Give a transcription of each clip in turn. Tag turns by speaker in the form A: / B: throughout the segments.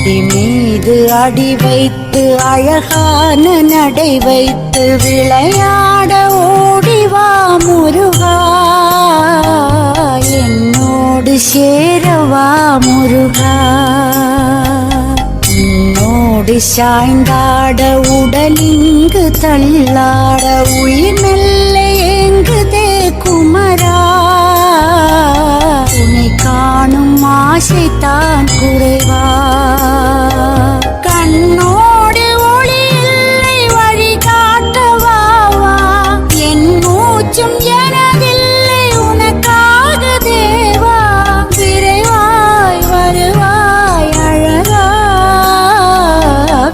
A: அடி மீது அடி வைத்து அழகான நடை வைத்து விளையாட ஓடிவா முருகா, என்னோடு சேரவா முருகா. உன்னோடு சாய்ந்தாட உடலிங்கு தள்ளாட உயிர் மெல்ல ஏங்குதே குமரா, உன்னை காணும் ஆசைத்தான் குறைவா. கண்ணோடு ஒளி இல்லை வழி காட்டவா, என் மூச்சும் எனதில்லை உனக்காக தேவா. விரைவாய் வருவாய் அழகா,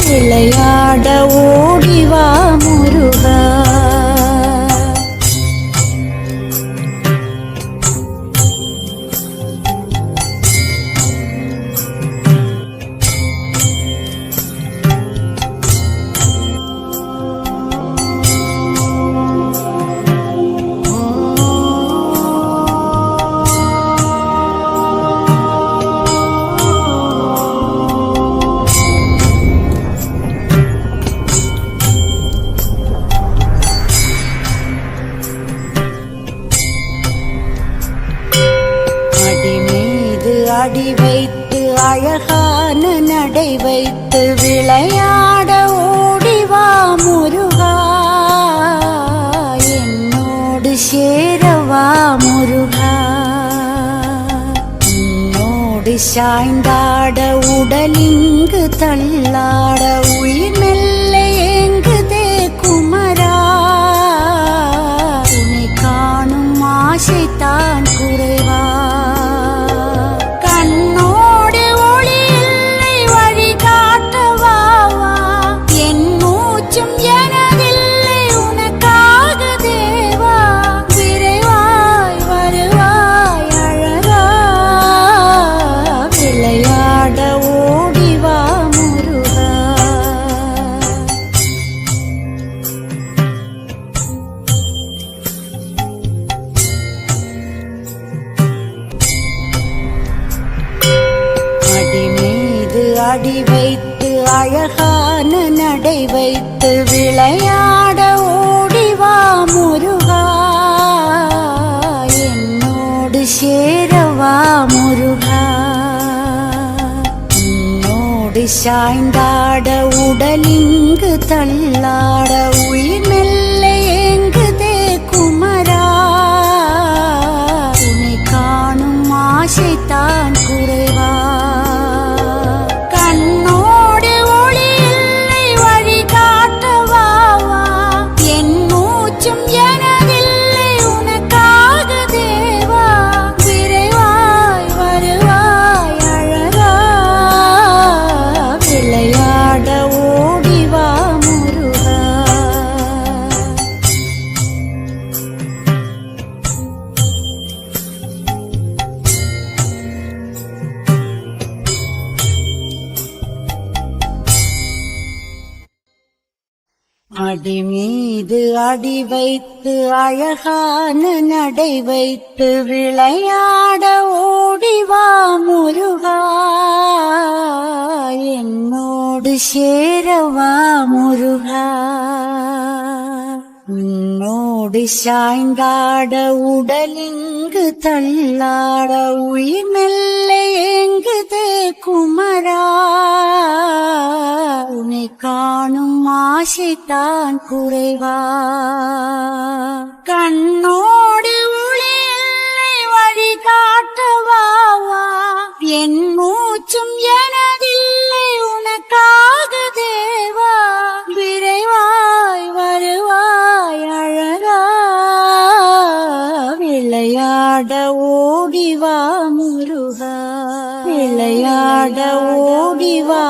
A: விளையாட ஓடிவா முருகா. அடி வைத்து அழகான நடை வைத்து விளையாட ஓடிவா முருகா, என்னோடு சேரவா முருகா. உன்னோடு சாய்ந்தாட உடலிங்கு தள்ளாட உயிர் மெல்ல ஏங்குதே குமரா, உன்னை காணும் ஆசைத்தான் குறைவா. கண்ணோடு ஒளி இல்லை வழி காட்டவா, என் மூச்சும் எனதில்லை உனக்காக தேவா. விரைவாய் வருவாய் அழகா, விளையாட ஓடிவா முருகா. அடி வைத்து அழகான நடை வைத்து விளையாட ஓடிவா முருகா, என்னோடு சேரவா முருகா. உன்னோடு சாய்ந்தாட உடலிங்கு தள்ளாட உயிர் மெல்ல ஏங்குதே குமரா, உன்னை காணும் ஆசைத்தான் குறைவா. கண்ணோடு ஒளி இல்லை வழி காட்டவா, என் மூச்சும் எனதில்லை உனக்காக தேவா. விரைவாய் வருவாய் அழகா, விளையாட ஓடிவா முருகா. அடி மீது அடி வைத்து அழகான நடை வைத்து விளையாட ஓடிவா முருகா, என்னோடு சேரவா முருகா. உன்னோடு சாய்ந்தாட உடலிங்கு தள்ளாட உயிர் மெல்ல ஏங்குதே குமரா, உன்னை காணும் ஆசைத்தான் குறைவா. கண்ணோடு ஒளி இல்லை வழி காட்டவா, என் மூச்சும் எனதில்லை உனக்காக தேவா. விரைவாய் வருவாய் அழகா, விளையாட ஓடிவா முருகா, விளையாட ஓடிவா